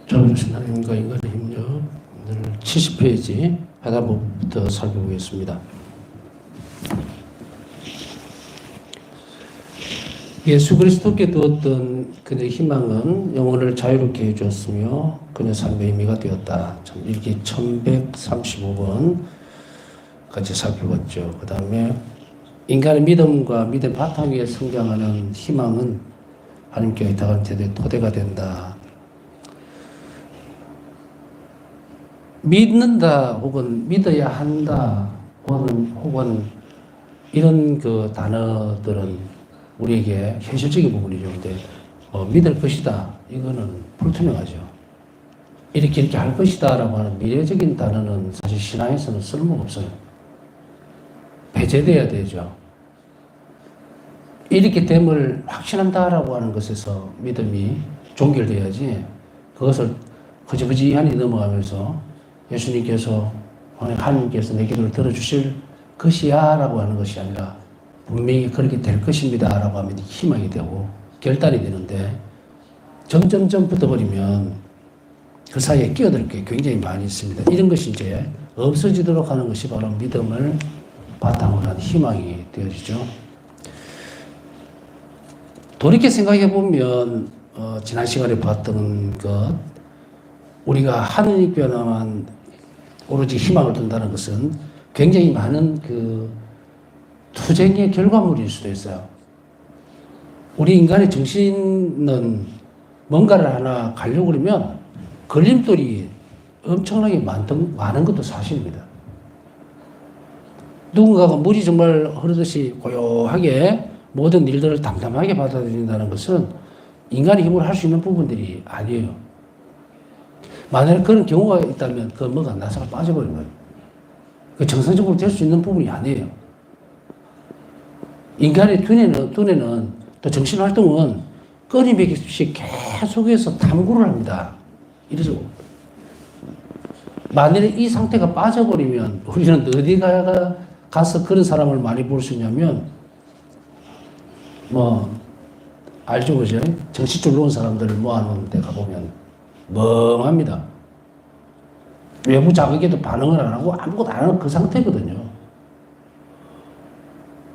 하나님과 인간의 협력 70페이지 하단부부터 살펴보겠습니다. 예수 그리스도께 두었던 그의 희망은 영혼을 자유롭게 해주었으며 그의 삶의 의미가 되었다. 일기 1135번 같이 살펴봤죠. 그 다음에 인간의 믿음과 믿음 바탕 위에 성장하는 희망은 하나님께 의탁한 제도의 토대가 된다. 믿는다 혹은 믿어야 한다 혹은 이런 그 단어들은 우리에게 현실적인 부분이죠. 근데 믿을 것이다 이거는 불투명하죠. 이렇게 할 것이다 라고 하는 미래적인 단어는 사실 신앙에서는 쓸모가 없어요. 배제돼야 되죠. 이렇게 됨을 확신한다라고 하는 것에서 믿음이 종결돼야지 그것을 허지부지하니 넘어가면서 예수님께서 하나님께서 내 기도를 들어주실 것이야 라고 하는 것이 아니라 분명히 그렇게 될 것입니다 라고 하면 희망이 되고 결단이 되는데 점점점 붙어버리면 그 사이에 끼어들 게 굉장히 많이 있습니다. 이런 것이 이제 없어지도록 하는 것이 바로 믿음을 바탕으로 한 희망이 되어지죠. 돌이켜 생각해 보면 지난 시간에 봤던 것 우리가 하느님께만 오로지 희망을 둔다는 것은 굉장히 많은 그 투쟁의 결과물일 수도 있어요. 우리 인간의 정신은 뭔가를 하나 가려고 그러면 걸림돌이 엄청나게 많은 것도 사실입니다. 누군가가 물이 정말 흐르듯이 고요하게 모든 일들을 담담하게 받아들인다는 것은 인간의 힘으로 할 수 있는 부분들이 아니에요. 만약에 그런 경우가 있다면 그 뭐가 나사가 빠져버린 거예요. 그 정상적으로 될 수 있는 부분이 아니에요. 인간의 두뇌는 또 정신활동은 끊임없이 계속해서 탐구를 합니다. 이래서 만일에 이 상태가 빠져버리면 우리는 어디 가서 그런 사람을 많이 볼 수 있냐면 알죠, 그죠? 정신줄 놓은 사람들을 모아놓은 데 가보면 멍합니다. 외부 자극에도 반응을 안 하고 아무것도 안 하는 그 상태거든요.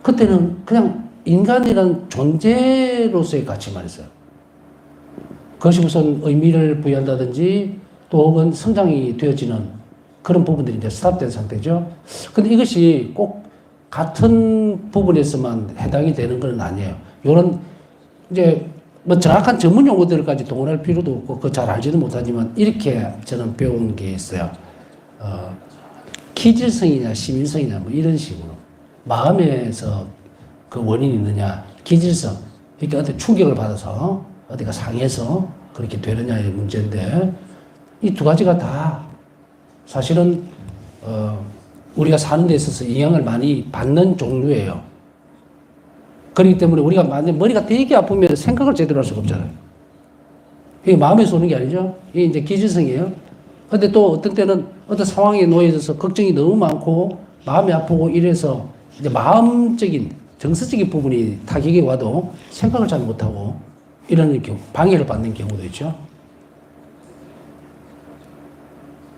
그때는 그냥 인간이란 존재로서의 가치만 있어요. 그것이 무슨 의미를 부여한다든지 또 혹은 성장이 되어지는 그런 부분들이 이제 스탑된 상태죠. 근데 이것이 꼭 같은 부분에서만 해당이 되는 건 아니에요. 요런 이제 정확한 전문 용어들까지 동원할 필요도 없고 그거 잘 알지도 못하지만 이렇게 저는 배운 게 있어요. 기질성이냐 시민성이냐 이런 식으로 마음에서 그 원인이 있느냐 기질성 그러니까 어떤 충격을 받아서 어디가 상해서 그렇게 되느냐의 문제인데 이 두 가지가 다 사실은 우리가 사는 데 있어서 영향을 많이 받는 종류예요. 그렇기 때문에 우리가 만약 머리가 되게 아프면 생각을 제대로 할 수가 없잖아요. 이게 마음에서 오는 게 아니죠. 이게 이제 기질성이에요. 근데 또 어떤 때는 어떤 상황에 놓여져서 걱정이 너무 많고 마음이 아프고 이래서 이제 마음적인 정서적인 부분이 타격이 와도 생각을 잘 못하고 이런 경우 방해를 받는 경우도 있죠.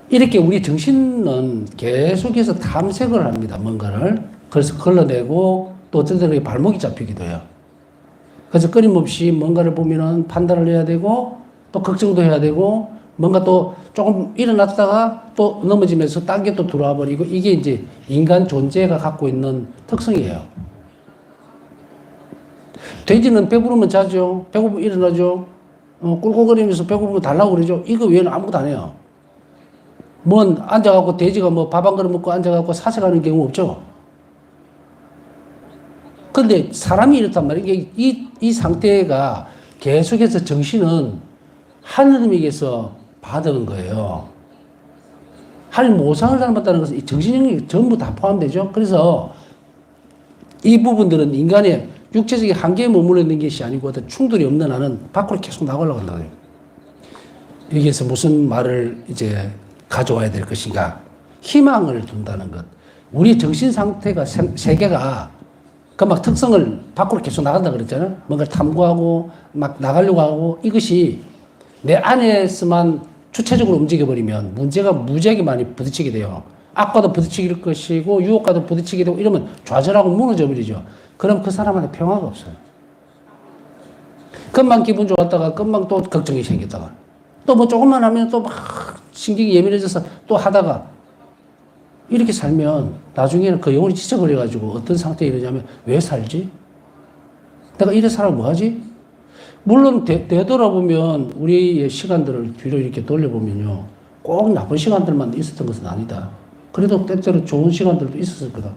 이렇게 우리 정신은 계속해서 탐색을 합니다. 뭔가를. 그래서 걸러내고 또 어떤 때는 발목이 잡히기도 해요. 그래서 끊임없이 뭔가를 보면은 판단을 해야 되고 또 걱정도 해야 되고 뭔가 또 조금 일어났다가 또 넘어지면서 딴 게 또 들어와 버리고 이게 이제 인간 존재가 갖고 있는 특성이에요. 돼지는 배부르면 자죠. 배고프면 일어나죠. 꿀꿀거리면서 배고프면 달라고 그러죠. 이거 외에는 아무것도 안 해요. 앉아갖고 돼지가 밥 한 그릇 먹고 앉아갖고 사색하는 경우 없죠. 근데 사람이 이렇단 말이에요. 이 상태가 계속해서 정신은 하느님에게서 받은 거예요. 하나님 모상을 닮았다는 것은 이 정신 영역이 전부 다 포함되죠. 그래서 이 부분들은 인간의 육체적인 한계에 머물러 있는 것이 아니고 어떤 충돌이 없는 한은 밖으로 계속 나가려고 한다고요. 여기에서 무슨 말을 이제 가져와야 될 것인가? 희망을 둔다는 것. 우리 정신 상태가 세계가 그 막 특성을 밖으로 계속 나간다 그랬잖아요. 뭔가 탐구하고 막 나가려고 하고 이것이 내 안에서만 주체적으로 움직여버리면 문제가 무지하게 많이 부딪히게 돼요. 악과도 부딪힐 것이고 유혹과도 부딪히게 되고 이러면 좌절하고 무너져 버리죠. 그럼 그 사람한테 평화가 없어요. 금방 기분 좋았다가 금방 또 걱정이 생겼다가 또 뭐 조금만 하면 또 막 신경이 예민해져서 또 하다가 이렇게 살면 나중에는 그 영혼이 지쳐버려가지고 어떤 상태에 이러냐면 왜 살지? 내가 이래 살아면 뭐하지? 물론 되돌아보면 우리의 시간들을 뒤로 이렇게 돌려보면요. 꼭 나쁜 시간들만 있었던 것은 아니다. 그래도 때때로 좋은 시간들도 있었을 거다.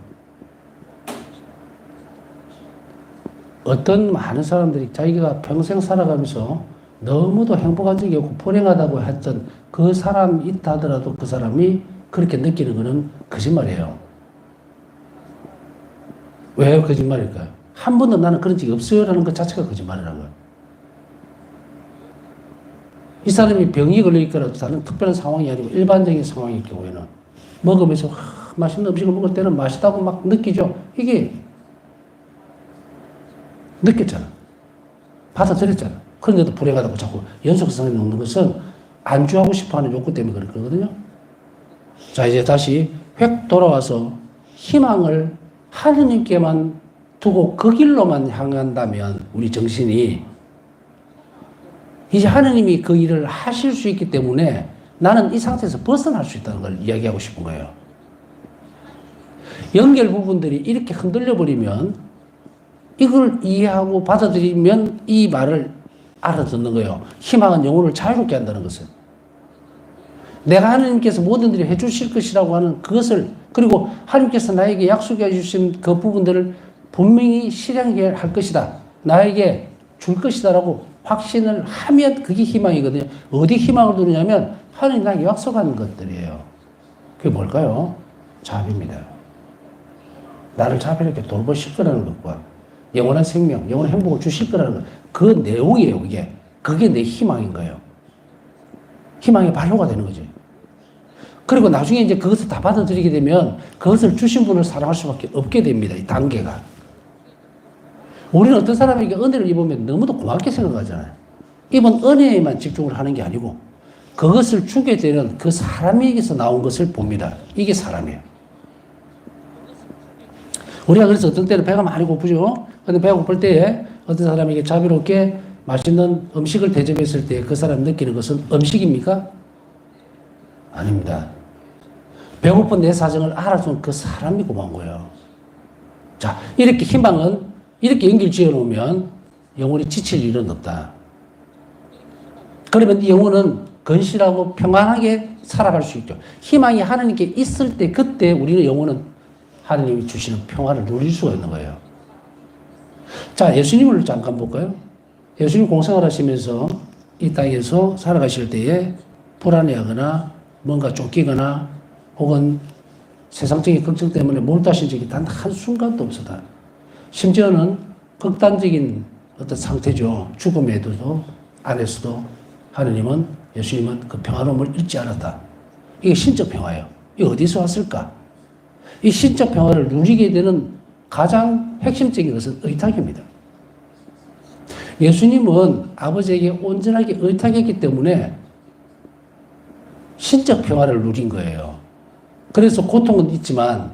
어떤 많은 사람들이 자기가 평생 살아가면서 너무도 행복한 적이 없고 불행하다고 했던 그 사람이 있다 하더라도 그 사람이 그렇게 느끼는 것은 거짓말이에요. 왜 거짓말일까요? 한 번도 나는 그런 적이 없어요라는 것 자체가 거짓말이라는 거예요. 이 사람이 병이 걸리거나 다른 특별한 상황이 아니고 일반적인 상황일 경우에는 먹으면서 맛있는 음식을 먹을 때는 맛있다고 막 느끼죠. 이게 느꼈잖아. 받아들였잖아. 그런데도 불행하다고 자꾸 연속성이 놓는 것은 안주하고 싶어하는 욕구 때문에 그렇거든요. 자, 이제 다시 획 돌아와서 희망을 하느님께만 두고 그 길로만 향한다면 우리 정신이 이제 하느님이 그 일을 하실 수 있기 때문에 나는 이 상태에서 벗어날 수 있다는 걸 이야기하고 싶은 거예요. 연결 부분들이 이렇게 흔들려 버리면 이걸 이해하고 받아들이면 이 말을 알아듣는 거예요. 희망은 영혼을 자유롭게 한다는 것을. 내가 하나님께서 모든 일을 해주실 것이라고 하는 그것을, 그리고 하나님께서 나에게 약속해 주신 그 부분들을 분명히 실행해 할 것이다. 나에게 줄 것이다라고 확신을 하면 그게 희망이거든요. 어디 희망을 두느냐면 하나님 나에게 약속하는 것들이에요. 그게 뭘까요? 자비입니다. 나를 자비롭게 돌보실 거라는 것과 영원한 생명, 영원한 행복을 주실 거라는 것. 그 내용이에요, 그게. 그게 내 희망인 거예요. 희망의 발효가 되는 거지. 그리고 나중에 이제 그것을 다 받아들이게 되면 그것을 주신 분을 사랑할 수밖에 없게 됩니다, 이 단계가. 우리는 어떤 사람에게 은혜를 입으면 너무도 고맙게 생각하잖아요. 이번 은혜에만 집중을 하는 게 아니고 그것을 주게 되는 그 사람에게서 나온 것을 봅니다. 이게 사람이에요. 우리가 그래서 어떤 때는 배가 많이 고프죠. 근데 배가 고플 때에 어떤 사람에게 자비롭게 맛있는 음식을 대접했을 때 그 사람이 느끼는 것은 음식입니까? 아닙니다. 배고픈 내 사정을 알아준 그 사람이 고마운 거예요. 자, 이렇게 희망은 이렇게 연결 지어 놓으면 영혼이 지칠 일은 없다. 그러면 이 영혼은 건실하고 평안하게 살아갈 수 있죠. 희망이 하나님께 있을 때 그때 우리는 영혼은 하나님이 주시는 평화를 누릴 수가 있는 거예요. 자, 예수님을 잠깐 볼까요? 예수님 공생활 하시면서 이 땅에서 살아가실 때에 불안해하거나 뭔가 쫓기거나 혹은 세상적인 걱정 때문에 몰두하신 적이 단 한순간도 없었다. 심지어는 극단적인 어떤 상태죠. 죽음에도 안에서도 하느님은, 예수님은 그 평화로움을 잃지 않았다. 이게 신적 평화예요. 이게 어디서 왔을까? 이 신적 평화를 누리게 되는 가장 핵심적인 것은 의탁입니다. 예수님은 아버지에게 온전하게 의탁했기 때문에 신적 평화를 누린 거예요. 그래서 고통은 있지만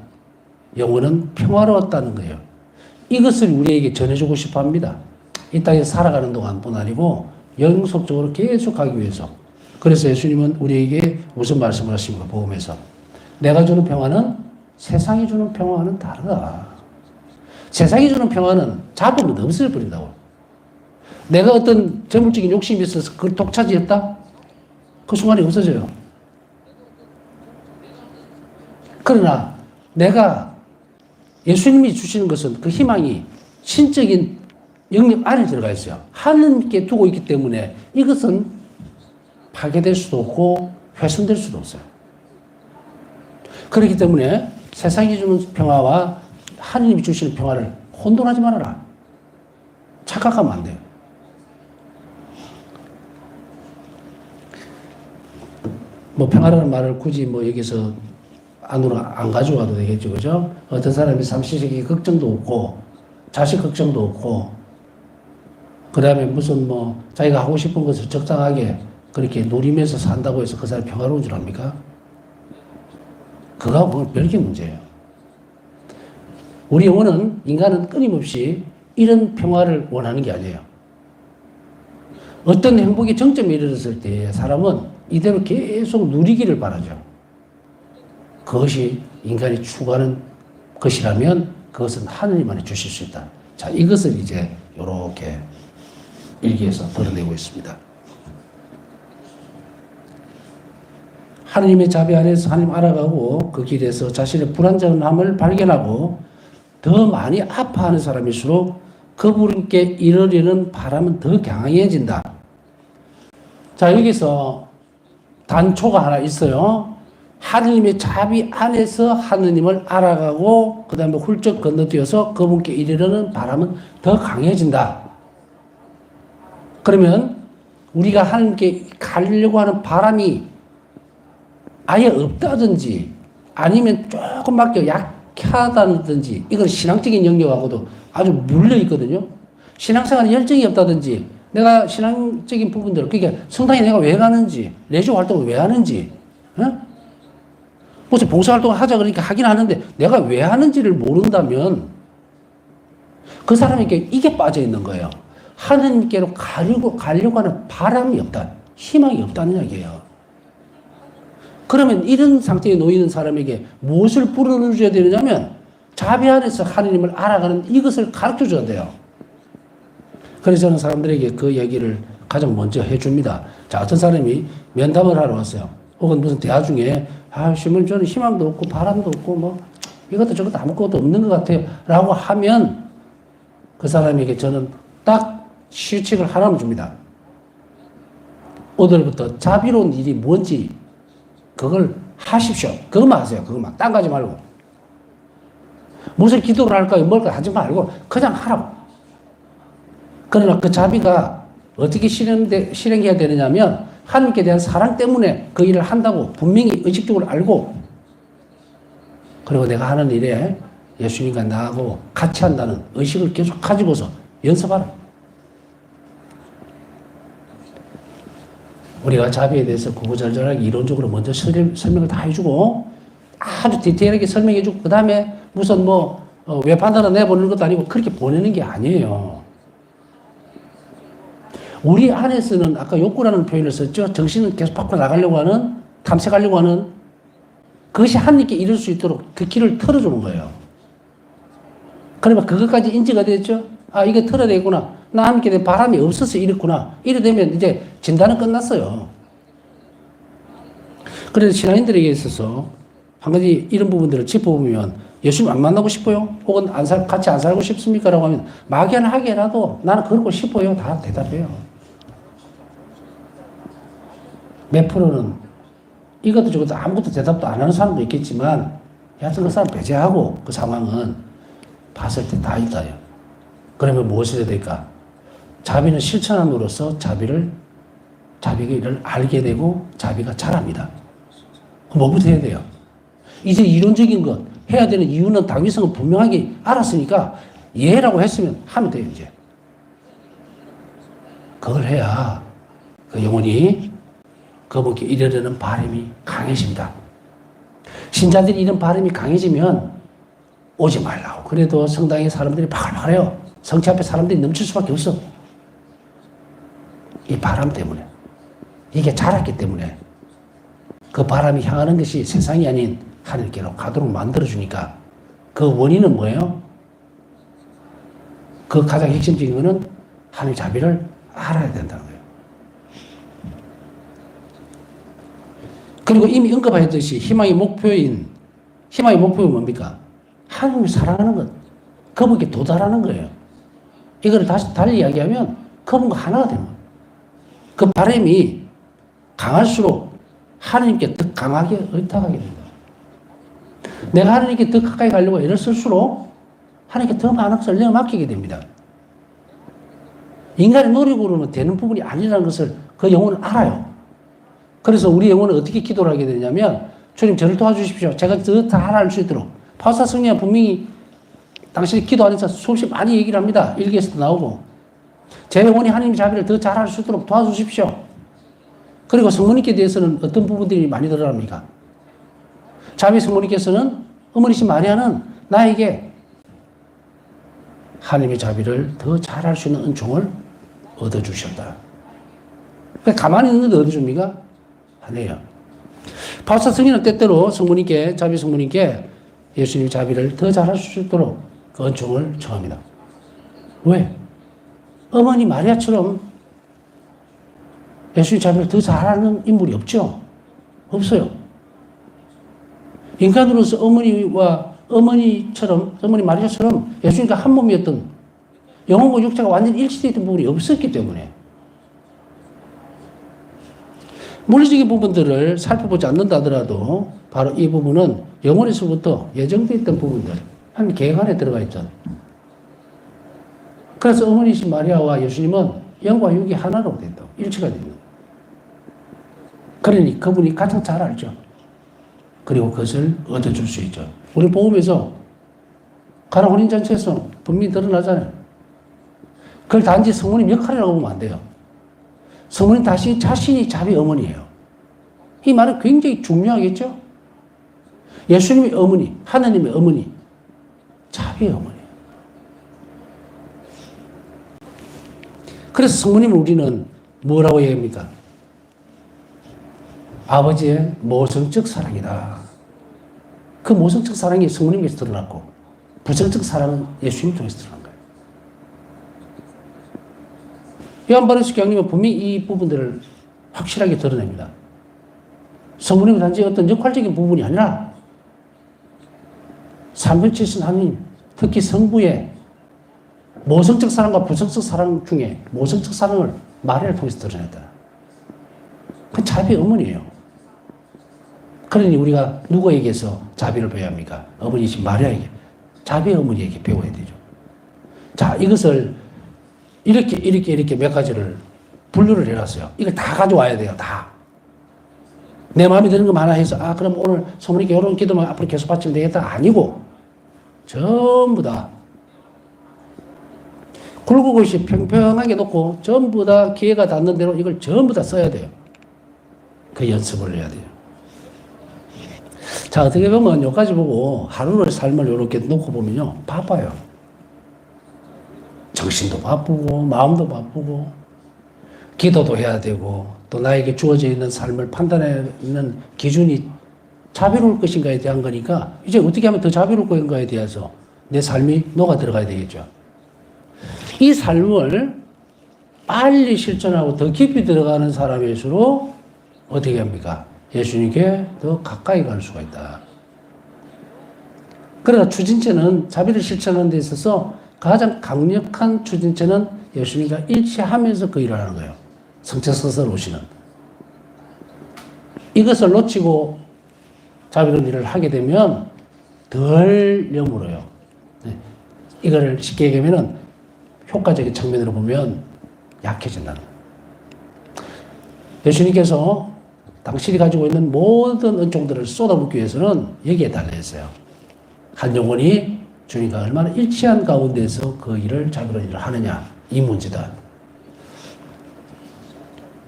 영혼은 평화로웠다는 거예요. 이것을 우리에게 전해주고 싶어 합니다. 이 땅에서 살아가는 동안뿐 아니고 영속적으로 계속 가기 위해서. 그래서 예수님은 우리에게 무슨 말씀을 하십니까? 복음에서. 내가 주는 평화는 세상이 주는 평화와는 다르다. 세상이 주는 평화는 잡으면 없애버린다고. 내가 어떤 재물적인 욕심이 있어서 그걸 독차지했다? 그 순간에 없어져요. 그러나 내가 예수님이 주시는 것은 그 희망이 신적인 영역 안에 들어가 있어요. 하나님께 두고 있기 때문에 이것은 파괴될 수도 없고 훼손될 수도 없어요. 그렇기 때문에 세상이 주는 평화와 하나님이 주시는 평화를 혼돈하지 말아라. 착각하면 안 돼요. 뭐 평화라는 말을 굳이 뭐 여기서 안으로 안 가져와도 되겠죠. 그죠? 어떤 사람이 삼시세끼 걱정도 없고, 자식 걱정도 없고, 그 다음에 무슨 뭐 자기가 하고 싶은 것을 적당하게 그렇게 누리면서 산다고 해서 그 사람이 평화로운 줄 압니까? 그거하고 별개 문제예요. 우리 영혼은, 인간은 끊임없이 이런 평화를 원하는 게 아니에요. 어떤 행복의 정점에 이르렀을 때 사람은 이대로 계속 누리기를 바라죠. 그것이 인간이 추구하는 것이라면 그것은 하느님만이 주실 수 있다. 자, 이것을 이제 이렇게 일기에서 드러내고 있습니다. 하느님의 자비 안에서 하나님 알아가고 그 길에서 자신의 불완전함을 발견하고 더 많이 아파하는 사람일수록 그분께 이르려는 바람은 더 강해진다. 자, 여기서 단초가 하나 있어요. 하느님의 자비 안에서 하느님을 알아가고 그 다음에 훌쩍 건너뛰어서 그분께 이르려는 바람은 더 강해진다. 그러면 우리가 하나님께 가려고 하는 바람이 아예 없다든지 아니면 조금밖에 약하다든지 이건 신앙적인 영역하고도 아주 물려 있거든요. 신앙생활에 열정이 없다든지 내가 신앙적인 부분들, 그러니까 성당에 내가 왜 가는지, 레저 활동을 왜 하는지, 무슨 봉사활동을 하자 그러니까 하긴 하는데 내가 왜 하는지를 모른다면 그 사람에게 이게 빠져 있는 거예요. 하느님께로 가려고 하는 바람이 없다. 희망이 없다는 얘기예요. 그러면 이런 상태에 놓이는 사람에게 무엇을 불어넣어줘야 되느냐면 자비 안에서 하느님을 알아가는 이것을 가르쳐 줘야 돼요. 그래서 저는 사람들에게 그 얘기를 가장 먼저 해줍니다. 자, 어떤 사람이 면담을 하러 왔어요. 혹은 무슨 대화 중에 저는 희망도 없고 바람도 없고 뭐 이것도 저것도 아무것도 없는 것 같아요 라고 하면 그 사람에게 저는 딱 실칙을 하나만 줍니다. 오늘부터 자비로운 일이 뭔지 그걸 하십시오. 그것만 하세요. 그것만. 딴 거 하지 말고. 무슨 기도를 할까요? 뭘까 하지 말고 그냥 하라고. 그러나 그 자비가 어떻게 실행해야 되느냐면 하나님께 대한 사랑 때문에 그 일을 한다고 분명히 의식적으로 알고 그리고 내가 하는 일에 예수님과 나하고 같이 한다는 의식을 계속 가지고서 연습하라. 우리가 자비에 대해서 구구절절하게 이론적으로 먼저 설명을 다 해주고 아주 디테일하게 설명해주고 그 다음에 무슨 외판단을 내보내는 것도 아니고 그렇게 보내는 게 아니에요. 우리 안에서는 아까 욕구라는 표현을 썼죠. 정신을 계속 밖으로 나가려고 하는, 탐색하려고 하는 그것이 하나님께 이룰 수 있도록 그 길을 털어주는 거예요. 그러면 그것까지 인지가 됐죠. 아, 이게 털어야 되겠구나. 나 하나님께 대한 바람이 없어서 이렇구나. 이래 되면 이제 진단은 끝났어요. 그래서 신앙인들에게 있어서 한 가지 이런 부분들을 짚어보면 예수님 안 만나고 싶어요? 혹은 같이 안 살고 싶습니까? 라고 하면 막연하게라도 나는 그러고 싶어요. 다 대답해요. 몇 프로는 이것도 저것도 아무것도 대답도 안 하는 사람도 있겠지만 여하튼 그 사람 배제하고 그 상황은 봤을 때 다 있다요. 그러면 무엇을 해야 될까? 자비는 실천함으로써 자비를 알게 되고 자비가 자랍니다. 뭐부터 해야 돼요? 이제 이론적인 것 해야 되는 이유는 당위성은 분명하게 알았으니까 예라고 했으면 하면 돼요. 이제 그걸 해야 그 영혼이 그분께 이르려는 바람이 강해집니다. 신자들이 이런 바람이 강해지면 오지 말라고. 그래도 성당에 사람들이 바글바글해요. 성체 앞에 사람들이 넘칠 수밖에 없어. 이 바람 때문에. 이게 자랐기 때문에. 그 바람이 향하는 것이 세상이 아닌 하늘께로 가도록 만들어주니까 그 원인은 뭐예요? 그 가장 핵심적인 거는 하나님 자비를 알아야 된다는 거예요. 그리고 이미 언급하였듯이 희망의 목표는 뭡니까? 하나님을 사랑하는 것. 그분께 도달하는 거예요. 이걸 다시 달리 이야기하면 그분과 하나가 되는 거예요. 그 바람이 강할수록 하나님께 더 강하게 의탁하게 됩니다. 내가 하나님께 더 가까이 가려고 애를 쓸수록 하나님께 더 많은 것을 내가 맡기게 됩니다. 인간의 노력으로는 되는 부분이 아니라는 것을 그 영혼은 알아요. 그래서 우리 영혼은 어떻게 기도를 하게 되냐면 주님 저를 도와주십시오. 제가 더 잘 알 수 있도록. 파우사 성령은 분명히 당신이 기도 안에서 수없이 많이 얘기를 합니다. 일기에서도 나오고 제 영혼이 하나님의 자비를 더 잘 알 수 있도록 도와주십시오. 그리고 성모님께 대해서는 어떤 부분들이 많이 드러납니까? 자비 성모님께서는 어머니신 마리아는 나에게 하나님의 자비를 더 잘할 수 있는 은총을 얻어주셨다. 가만히 있는데 얻어줍니까? 아니에요. 바울사 성인은 때때로 성모님께, 자비 성모님께 예수님의 자비를 더 잘할 수 있도록 그 은총을 청합니다. 왜? 어머니 마리아처럼 예수님 자비를 더 잘하는 인물이 없죠? 없어요. 인간으로서 어머니처럼, 어머니 마리아처럼 예수님과 한 몸이었던 영혼과 육체가 완전히 일치되었던 부분이 없었기 때문에 물리적인 부분들을 살펴보지 않는다 하더라도 바로 이 부분은 영혼에서부터 예정되어 있던 부분들, 한 계획 안에 들어가 있죠. 그래서 어머니신 마리아와 예수님은 영과 육이 하나로 된다. 일치가 된다. 그러니 그분이 가장 잘 알죠. 그리고 그것을 얻어줄 수 있죠. 우리 복음에서 가나 혼인잔치에서 분명히 드러나잖아요. 그걸 단지 성모님 역할이라고 보면 안 돼요. 성모님 다시 자신이 자비 어머니예요. 이 말은 굉장히 중요하겠죠? 예수님의 어머니, 하나님의 어머니, 자비의 어머니. 그래서 성모님을 우리는 뭐라고 얘기합니까? 아버지의 모성적 사랑이다. 그 모성적 사랑이 성모님께서 드러났고 부성적 사랑은 예수님 통해서 드러난 거예요. 요한 바리스 교황님은 분명히 이 부분들을 확실하게 드러냅니다. 성모님은 단지 어떤 역할적인 부분이 아니라 삼위일체이신 하나님, 특히 성부의 모성적 사랑과 부성적 사랑 중에 모성적 사랑을 마리아를 통해서 드러냈다. 그건 자비의 어머니예요. 그러니 우리가 누구에게서 자비를 배워야 합니까? 어머니이신 마리아에게, 자비의 어머니에게 배워야 되죠. 자, 이것을 이렇게 몇 가지를 분류를 해놨어요. 이걸 다 가져와야 돼요, 다. 내 마음에 드는 거 많아 해서, 그럼 오늘 성모님께 이런 기도만 앞으로 계속 바치면 되겠다. 아니고, 전부 다. 굴곡없이 평평하게 놓고, 전부 다 기회가 닿는 대로 이걸 전부 다 써야 돼요. 그 연습을 해야 돼요. 자, 어떻게 보면 여기까지 보고 하루의 삶을 이렇게 놓고 보면요, 바빠요. 정신도 바쁘고, 마음도 바쁘고, 기도도 해야 되고, 또 나에게 주어져 있는 삶을 판단하는 기준이 자비로울 것인가에 대한 거니까, 이제 어떻게 하면 더 자비로울 것인가에 대해서 내 삶이 녹아 들어가야 되겠죠. 이 삶을 빨리 실천하고 더 깊이 들어가는 사람일수록 어떻게 합니까? 예수님께 더 가까이 갈 수가 있다. 그러나 추진체는 자비를 실천하는 데 있어서 가장 강력한 추진체는 예수님과 일치하면서 그 일을 하는 거예요. 성체서설 오시는. 이것을 놓치고 자비로운 일을 하게 되면 덜 여물어요. 네. 이거를 쉽게 얘기하면 효과적인 측면으로 보면 약해진다는 거예요. 예수님께서 당신이 가지고 있는 모든 은총들을 쏟아붓기 위해서는 여기에 달려있어요. 한 영혼이 주님과 얼마나 일치한 가운데서 그 일을 자비로운 일을 하느냐, 이 문제다.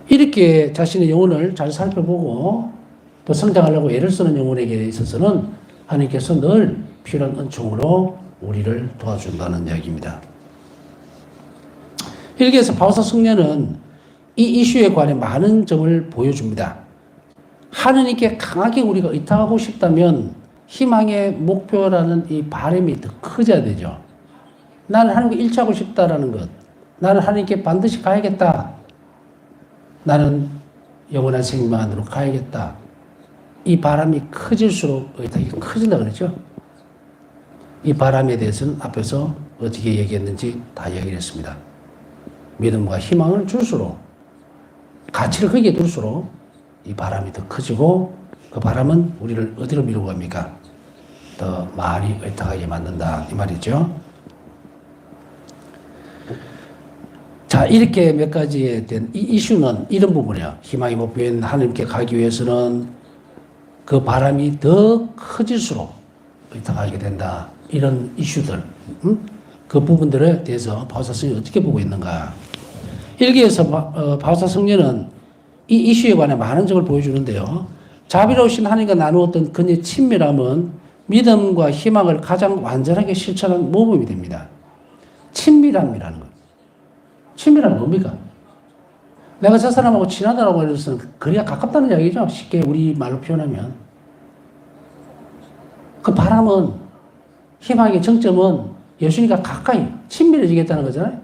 이렇게 자신의 영혼을 잘 살펴보고 또 성장하려고 애를 쓰는 영혼에게 있어서는 하나님께서 늘 필요한 은총으로 우리를 도와준다는 이야기입니다. 이렇게 해서 바울사 성녀는 이 이슈에 관해 많은 점을 보여줍니다. 하느님께 강하게 우리가 의탁하고 싶다면 희망의 목표라는 이 바람이 더 커져야 되죠. 나는 하나님께 일치하고 싶다라는 것. 나는 하나님께 반드시 가야겠다. 나는 영원한 생명만으로 가야겠다. 이 바람이 커질수록 의탁이 커진다 그랬죠. 이 바람에 대해서는 앞에서 어떻게 얘기했는지 다 얘기를 했습니다. 믿음과 희망을 줄수록, 가치를 거기에 둘수록 이 바람이 더 커지고 그 바람은 우리를 어디로 밀고 갑니까? 더 많이 의탁하게 만든다 이 말이죠. 자, 이렇게 몇 가지에 대한 이 이슈는 이런 부분이에요. 희망의 목표인 하나님께 가기 위해서는 그 바람이 더 커질수록 의탁하게 된다. 이런 이슈들, 그 부분들에 대해서 바울사 성령이 어떻게 보고 있는가. 여기에서 바울사 성령은 이 이슈에 관해 많은 점을 보여주는데요. 자비로우신 하나님과 나누었던 그의 친밀함은 믿음과 희망을 가장 완전하게 실천한 모범이 됩니다. 친밀함이라는 것. 친밀함은 뭡니까? 내가 저 사람하고 친하다라고 해서 거리가 가깝다는 이야기죠. 쉽게 우리 말로 표현하면. 그 바람은, 희망의 정점은 예수님과 가까이 친밀해지겠다는 거잖아요.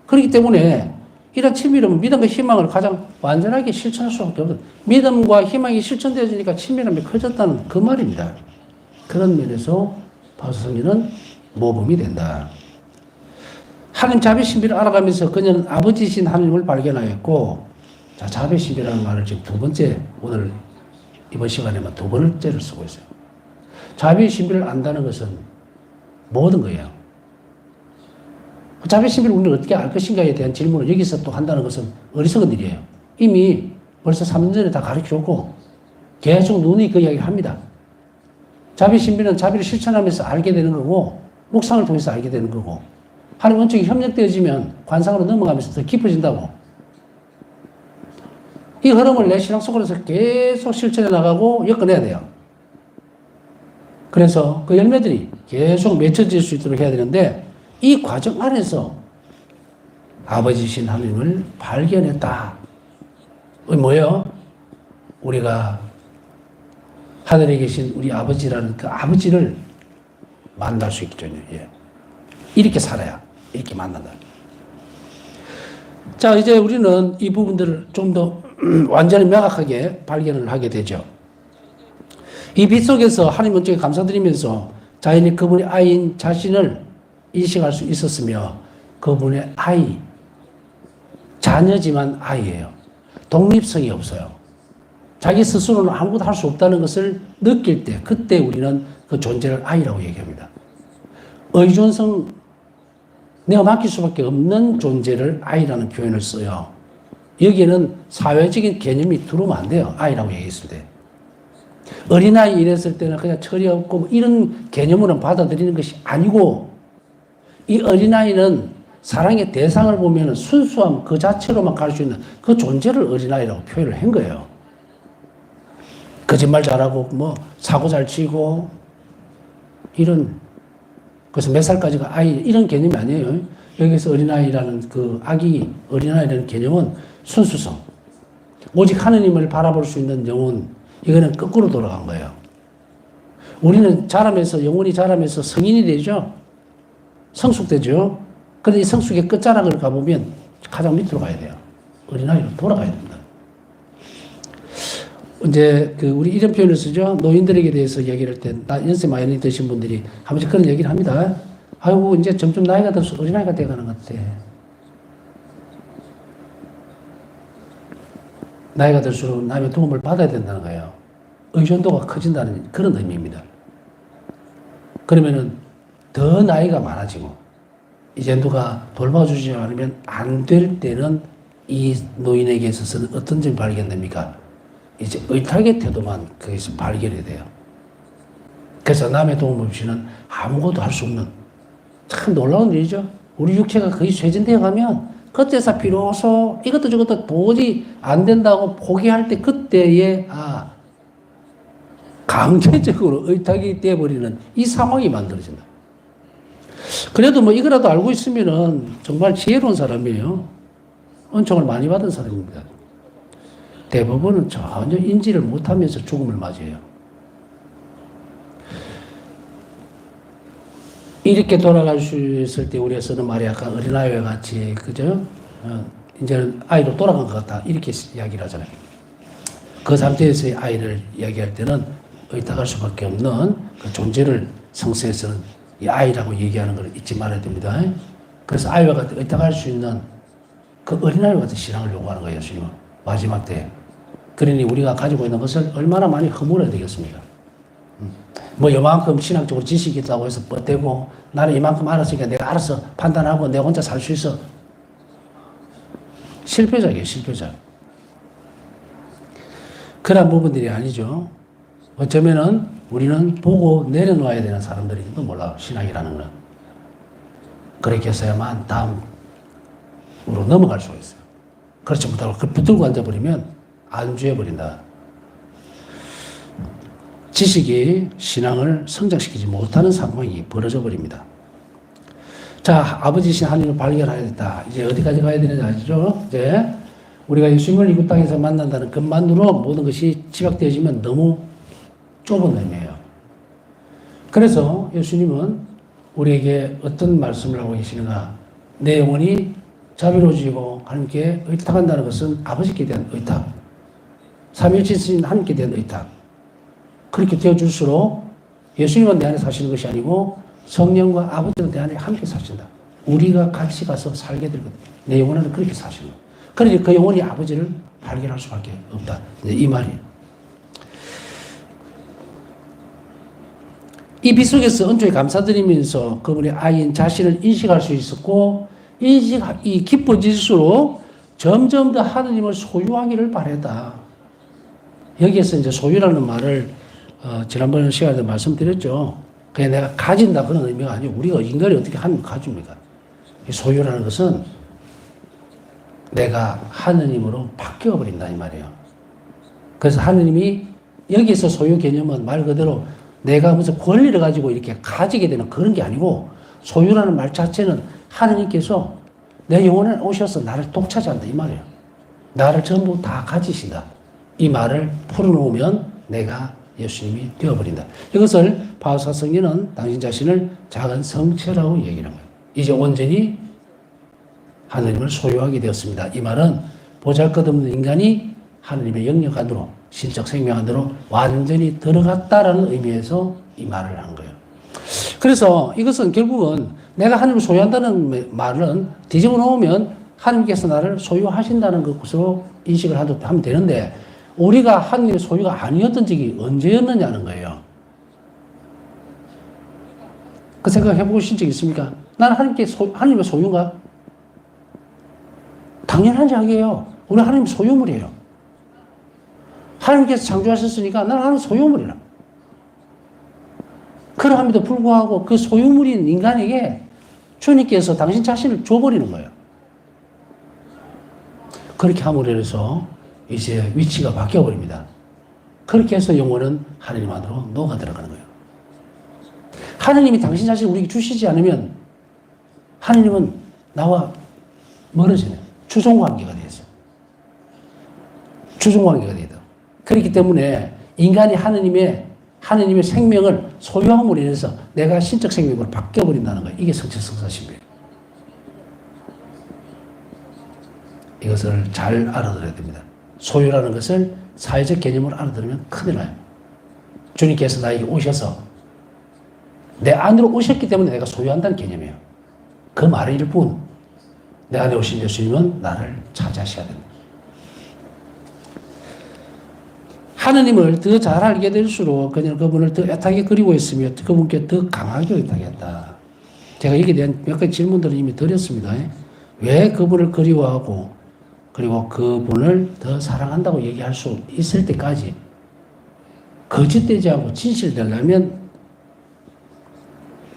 그렇기 때문에 이런 친밀함은 믿음과 희망을 가장 완전하게 실천할 수밖에 없어요. 믿음과 희망이 실천되어지니까 친밀함이 커졌다는 그 말입니다. 그런 면에서 바울 성경은 모범이 된다. 하나님 자비 신비를 알아가면서 그녀는 아버지이신 하나님을 발견하였고, 자, 자비 신비라는 말을 지금 두 번째, 오늘 이번 시간에만 두 번째를 쓰고 있어요. 자비 신비를 안다는 것은 모든 거예요. 자비 신비를 우리는 어떻게 알 것인가에 대한 질문을 여기서 또 한다는 것은 어리석은 일이에요. 이미 벌써 3년 전에 다 가르쳐 줬고, 계속 눈이 그 이야기를 합니다. 자비 신비는 자비를 실천하면서 알게 되는 거고, 묵상을 통해서 알게 되는 거고, 하나님 원칙이 협력되어지면 관상으로 넘어가면서 더 깊어진다고. 이 흐름을 내 신앙 속으로서 계속 실천해 나가고 엮어내야 돼요. 그래서 그 열매들이 계속 맺혀질 수 있도록 해야 되는데, 이 과정 안에서 아버지신 하나님을 발견했다. 뭐예요? 우리가 하늘에 계신 우리 아버지라는 그 아버지를 만날 수 있기 때문에, 예. 이렇게 살아야 이렇게 만난다. 자, 이제 우리는 이 부분들을 좀 더 완전히 명확하게 발견을 하게 되죠. 이 빛 속에서 하나님 원칙에 감사드리면서 자연이 그분의 아이인 자신을 인식할 수 있었으며, 그분의 아이, 자녀지만 아이예요. 독립성이 없어요. 자기 스스로는 아무것도 할 수 없다는 것을 느낄 때, 그때 우리는 그 존재를 아이라고 얘기합니다. 의존성, 내가 맡길 수밖에 없는 존재를 아이라는 표현을 써요. 여기에는 사회적인 개념이 들어오면 안 돼요. 아이라고 얘기했을 때. 어린아이 이랬을 때는 그냥 철이 없고 뭐 이런 개념으로 받아들이는 것이 아니고, 이 어린아이는 사랑의 대상을 보면 순수함 그 자체로만 갈 수 있는 그 존재를 어린아이라고 표현을 한 거예요. 거짓말 잘하고 뭐 사고 잘 치고 이런, 그래서 몇 살까지가 아이 이런 개념이 아니에요. 여기서 어린아이라는 그 아기 어린아이라는 개념은 순수성, 오직 하느님을 바라볼 수 있는 영혼, 이거는 거꾸로 돌아간 거예요. 우리는 자라면서 영혼이 자라면서 성인이 되죠. 성숙되죠. 그런데 이 성숙의 끝자락을 가보면 가장 밑으로 가야 돼요. 어린아이로 돌아가야 된다. 이제 우리 이런 표현을 쓰죠. 노인들에게 대해서 얘기를 할 때, 연세 많이 드신 분들이 한 번씩 그런 얘기를 합니다. 아이고, 이제 점점 나이가 들어서 어린아이가 돼가는 것 같아. 나이가 들수록 남의 도움을 받아야 된다는 거예요. 의존도가 커진다는 그런 의미입니다. 그러면은 더 나이가 많아지고, 이제 누가 돌봐주지 않으면 안 될 때는 이 노인에게 있어서는 어떤 점이 발견됩니까? 이제 의탁의 태도만 거기서 발견이 돼요. 그래서 남의 도움 없이는 아무것도 할 수 없는 참 놀라운 일이죠. 우리 육체가 거의 쇠진되어 가면 그때서 비로소 이것도 저것도 도저히 안 된다고 포기할 때, 그때에 강제적으로 의탁이 되어버리는 이 상황이 만들어진다. 그래도 뭐 이거라도 알고 있으면은 정말 지혜로운 사람이에요. 은총을 많이 받은 사람입니다. 대부분은 전혀 인지를 못하면서 죽음을 맞이해요. 이렇게 돌아갈 수 있을 때 우리가 쓰는 말이 약간 어린아이와 같이, 그죠? 이제는 아이로 돌아간 것 같다. 이렇게 이야기를 하잖아요. 그 상태에서의 아이를 이야기할 때는 의탁할 수밖에 없는 그 존재를 성서에서는 이 아이라고 얘기하는 걸 잊지 말아야 됩니다. 그래서 아이와 같이 의탁할 수 있는 그 어린아이와 같은 신앙을 요구하는 거예요, 예수님은. 마지막 때. 그러니 우리가 가지고 있는 것을 얼마나 많이 허물어야 되겠습니까? 뭐 요만큼 신학적으로 지식이 있다고 해서 뻗대고, 나는 이만큼 알았으니까 내가 알아서 판단하고 내가 혼자 살 수 있어. 실패작이에요, 실패작. 그런 부분들이 아니죠. 어쩌면은 우리는 보고 내려놓아야 되는 사람들인지도 몰라요, 신학이라는 건. 그렇게 해서야만 다음으로 넘어갈 수가 있어요. 그렇지 못하고 그걸 붙들고 앉아버리면 안주해버린다. 지식이 신앙을 성장시키지 못하는 상황이 벌어져 버립니다. 자, 아버지신 하나님을 발견하였다. 이제 어디까지 가야 되는지 아시죠? 이제 우리가 예수님을 이국 땅에서 만난다는 것만으로 모든 것이 집약되어지면 너무 좁은 의미예요. 그래서 예수님은 우리에게 어떤 말씀을 하고 계시는가? 내 영혼이 자비로워지고 하나님께 의탁한다는 것은 아버지께 대한 의탁, 삼위일체신 하나님께 대한 의탁. 그렇게 되어줄수록 예수님은 내 안에 사시는 것이 아니고 성령과 아버지는 내 안에 함께 사신다. 우리가 같이 가서 살게 되거든. 내 영혼 안에 그렇게 사시는 거예요. 그러니 그 영혼이 아버지를 발견할 수밖에 없다. 이 말이에요. 이 비 속에서 은총에 감사드리면서 그분의 아이인 자신을 인식할 수 있었고, 이 기뻐질수록 점점 더 하느님을 소유하기를 바랬다. 여기에서 이제 소유라는 말을 지난번 시간에 말씀드렸죠. 그냥 내가 가진다 그런 의미가 아니고 우리가 인간이 어떻게 하면 가집니까? 이 소유라는 것은 내가 하느님으로 바뀌어버린다 이 말이에요. 그래서 하느님이 여기서 소유 개념은 말 그대로 내가 무슨 권리를 가지고 이렇게 가지게 되는 그런 게 아니고 소유라는 말 자체는 하느님께서 내 영혼에 오셔서 나를 독차지한다 이 말이에요. 나를 전부 다 가지신다. 이 말을 풀어놓으면 내가 예수님이 되어버린다. 이것을 바울사 성경은 당신 자신을 작은 성체라고 얘기하는 거예요. 이제 온전히 하느님을 소유하게 되었습니다. 이 말은 보잘것없는 인간이 하느님의 영역 안으로 신적 생명 안으로 완전히 들어갔다라는 의미에서 이 말을 한 거예요. 그래서 이것은 결국은 내가 하나님을 소유한다는 말은 뒤집어 놓으면 하나님께서 나를 소유하신다는 것으로 인식을 하면 되는데 우리가 하나님의 소유가 아니었던 적이 언제였느냐는 거예요. 그 생각 해보신 적 있습니까? 나는 하나님의 소유인가? 당연한 이야기예요. 우리 하나님 소유물이에요. 하나님께서 창조하셨으니까 나는 하나님 소유물이라. 그러함에도 불구하고 그 소유물인 인간에게 주님께서 당신 자신을 줘버리는 거예요. 그렇게 함으로 해서 이제 위치가 바뀌어버립니다. 그렇게 해서 영혼은 하나님 안으로 녹아 들어가는 거예요. 하나님이 당신 자신을 우리에게 주시지 않으면 하나님은 나와 멀어지는 추종관계가 되어서 추종관계가 되다. 그렇기 때문에 인간이 하느님의 생명을 소유함으로 인해서 내가 신적 생명으로 바뀌어버린다는 거예요. 이게 성체성사심이에요. 이것을 잘 알아들어야 됩니다. 소유라는 것을 사회적 개념으로 알아들으면 큰일 나요. 주님께서 나에게 오셔서 내 안으로 오셨기 때문에 내가 소유한다는 개념이에요. 그 말일 뿐 내 안에 오신 예수님은 나를 차지하셔야 됩니다. 하느님을 더 잘 알게 될수록 그냥 그분을 더 애타게 그리워했으며 그분께 더 강하게 의탁했다. 제가 여기에 대한 몇 가지 질문들을 이미 드렸습니다. 왜 그분을 그리워하고 그리고 그분을 더 사랑한다고 얘기할 수 있을 때까지 거짓되지 않고 진실되려면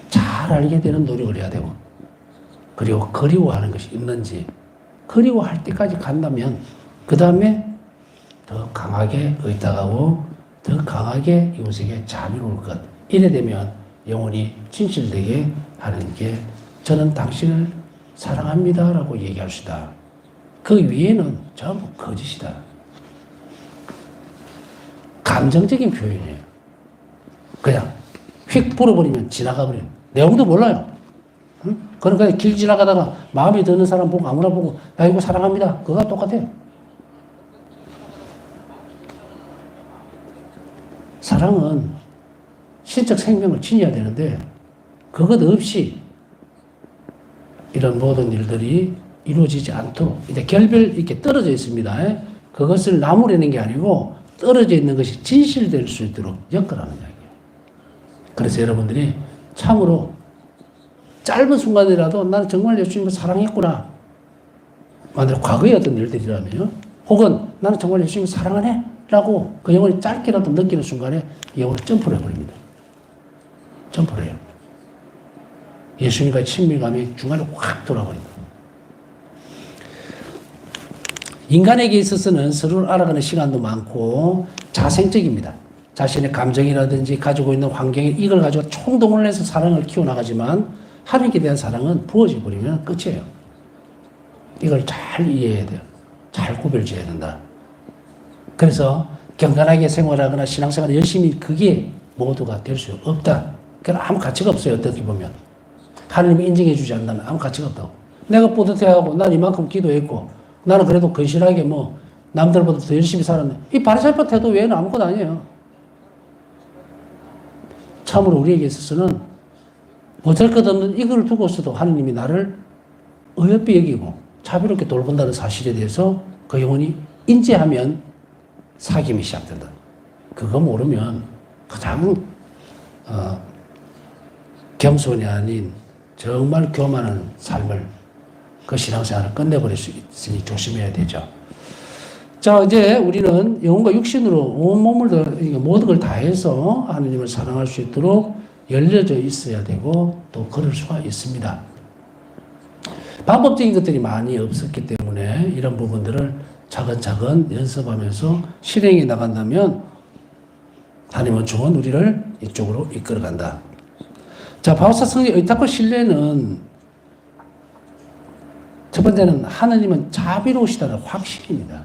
잘 알게 되는 노력을 해야 되고 그리고 그리워하는 것이 있는지 그리워할 때까지 간다면 그 다음에 더 강하게 의탁하고 더 강하게 이웃에게 자비로울 것. 이래 되면 영혼이 진실되게 하나님께 저는 당신을 사랑합니다 라고 얘기할 수 있다. 그 위에는 전부 거짓이다. 감정적인 표현이에요. 그냥 휙 불어버리면 지나가 버리는. 내용도 몰라요. 응? 그러니까 길 지나가다가 마음에 드는 사람 보고 아무나 보고 나 이거 사랑합니다. 그거가 똑같아요. 사랑은 신적 생명을 지녀야 되는데 그것 없이 이런 모든 일들이 이루어지지 않도록 이제 결별 이렇게 떨어져 있습니다. 그것을 나무라는 게 아니고 떨어져 있는 것이 진실될 수 있도록 엮으라는 이야기예요. 그래서 여러분들이 참으로 짧은 순간이라도 나는 정말 예수님을 사랑했구나. 만약 과거의 어떤 일들이라면 혹은 나는 정말 예수님을 사랑하네 라고 그 영혼이 짧게라도 느끼는 순간에 영혼을 점프를 해버립니다. 점프를 해요. 예수님과의 친밀감이 중간에 확 돌아버립니다. 인간에게 있어서는 서로를 알아가는 시간도 많고 자생적입니다. 자신의 감정이라든지 가지고 있는 환경에 이걸 가지고 총동원을 해서 사랑을 키워나가지만 하나님께 대한 사랑은 부어져 버리면 끝이에요. 이걸 잘 이해해야 돼요. 잘 구별지어야 된다. 그래서 경건하게 생활하거나 신앙생활을 열심히 그게 모두가 될 수 없다. 그건 아무 가치가 없어요. 어떻게 보면. 하나님이 인정해 주지 않는다면 아무 가치가 없다고. 내가 뿌듯해하고 난 이만큼 기도했고 나는 그래도 건실하게 뭐 남들보다 더 열심히 살았네. 이 바리새파 태도 외에는 아무것도 아니에요. 참으로 우리에게 있어서는 보잘것없는 이걸 두고서도 하느님이 나를 어여삐 여기고 자비롭게 돌본다는 사실에 대해서 그 영혼이 인지하면 사귐이 시작된다. 그거 모르면 가장 겸손이 아닌 정말 교만한 삶을 그 신앙생활을 끝내버릴 수 있으니 조심해야 되죠. 자, 이제 우리는 영혼과 육신으로 온몸을 모든 걸 다해서 하느님을 사랑할 수 있도록 열려져 있어야 되고 또 그럴 수가 있습니다. 방법적인 것들이 많이 없었기 때문에 이런 부분들을 차근차근 연습하면서 실행해 나간다면 하나님은 좋은 우리를 이쪽으로 이끌어간다. 자, 바오사 성의 의탁과 신뢰는 첫 번째는 하느님은 자비로우시다는 확신입니다.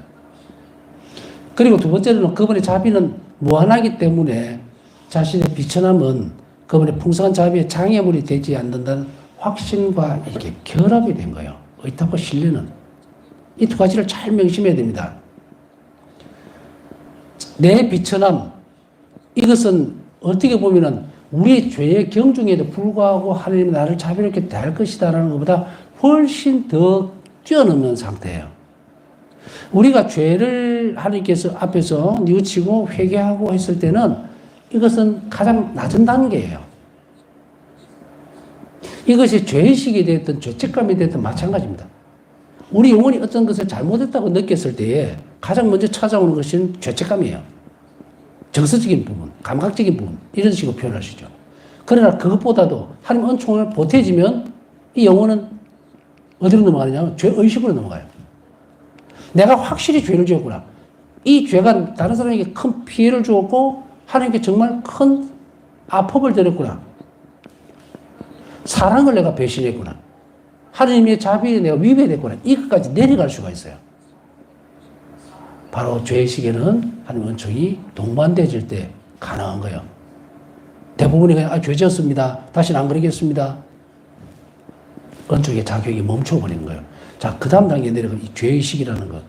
그리고 두 번째로는 그분의 자비는 무한하기 때문에 자신의 비천함은 그분의 풍성한 자비에 장애물이 되지 않는다는 확신과 이렇게 결합이 된 거예요. 의탁과 신뢰는. 이 두 가지를 잘 명심해야 됩니다. 내 비천함, 이것은 어떻게 보면은 우리의 죄의 경중에도 불구하고 하나님은 나를 자비롭게 대할 것이다라는 것보다 훨씬 더 뛰어넘는 상태예요. 우리가 죄를 하나님께서 앞에서 뉘우치고 회개하고 했을 때는 이것은 가장 낮은 단계예요. 이것이 죄의식이 됐든 죄책감이 됐든 마찬가지입니다. 우리 영혼이 어떤 것을 잘못했다고 느꼈을 때에 가장 먼저 찾아오는 것은 죄책감이에요. 정서적인 부분, 감각적인 부분, 이런 식으로 표현할 수 있죠. 그러나 그것보다도 하나님 은총을 보태지면 이 영혼은 어디로 넘어가느냐? 죄의식으로 넘어가요. 내가 확실히 죄를 지었구나. 이 죄가 다른 사람에게 큰 피해를 주었고 하나님께 정말 큰 아픔을 드렸구나. 사랑을 내가 배신했구나. 하나님의 자비에 내가 위배됐구나. 이것까지 내려갈 수가 있어요. 바로 죄의식에는 하나님 은총이 동반되어질 때 가능한 거예요. 대부분이 그냥 죄 지었습니다. 다시는 안 그러겠습니다. 은총의 자격이 멈춰버리는 거예요. 자, 그 다음 단계에 내려가면 이 죄의식이라는 것.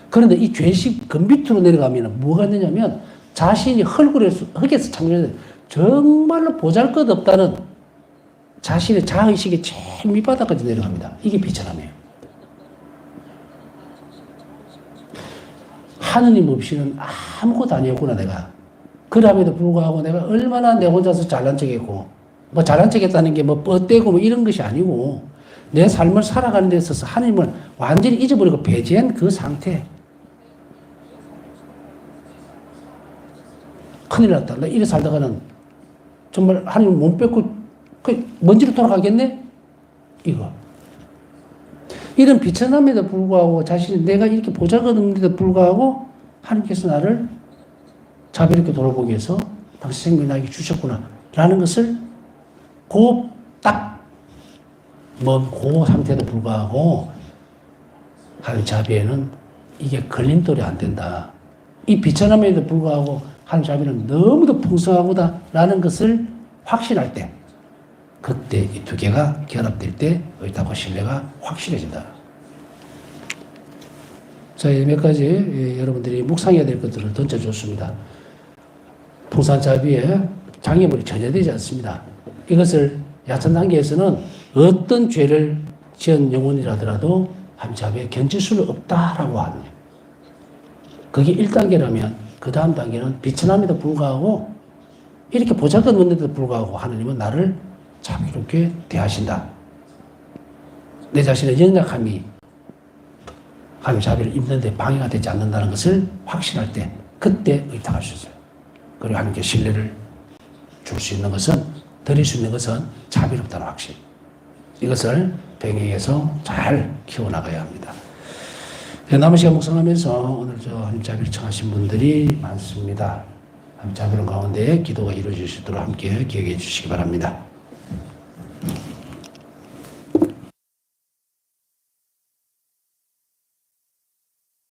그런데 이 죄의식 그 밑으로 내려가면 뭐가 되냐면 자신이 흙에서 창조된 정말로 보잘것없다는 자신의 자의식이 제일 밑바닥까지 내려갑니다. 이게 비천함이에요. 하느님 없이는 아무것도 아니었구나 내가. 그럼에도 불구하고 내가 얼마나 내 혼자서 잘난 척했고 뭐 잘난 척했다는 게 뭐 뻗대고 뭐 이런 것이 아니고 내 삶을 살아가는 데 있어서 하나님을 완전히 잊어버리고 배제한 그 상태. 큰일 났다. 나 이래 살다가는 정말 하나님 몸 뺏고 먼지로 돌아가겠네? 이거. 이런 비천함에도 불구하고 자신이 내가 이렇게 보잘것없는데도 불구하고 하나님께서 나를 자비롭게 돌아보기 위해서 당신 생명이 나에게 주셨구나 라는 것을 그 상태에도 불구하고 하나님 자비에는 이게 걸림돌이 안 된다. 이 비천함에도 불구하고 하나님 자비는 너무도 풍성하구나 라는 것을 확신할 때 그때 이 두 개가 결합될 때 의탁과 신뢰가 확실해진다. 자, 몇 가지 여러분들이 묵상해야 될 것들을 던져줬습니다. 풍성한 자비에 장애물이 전혀 되지 않습니다. 이것을 야천 단계에서는 어떤 죄를 지은 영혼이라더라도 하나님 자비에 견질 수는 없다라고 하는 거예요. 그게 1단계라면 그 다음 단계는 비천함에도 불구하고 이렇게 보잘것없는데도 불구하고 하나님은 나를 자비롭게 대하신다. 내 자신의 연약함이 하나님 자비를 입는 데 방해가 되지 않는다는 것을 확신할 때 그때 의탁할 수 있어요. 그리고 하나님께 신뢰를 줄 수 있는 것은 드릴 수 있는 것은 자비롭다는 확신. 이것을 병행해서 잘 키워나가야 합니다. 남은 시간 묵상하면서 오늘 하나님 자비를 청하신 분들이 많습니다. 하나님 자비를 가운데 기도가 이루어질 수 있도록 함께 기억해 주시기 바랍니다.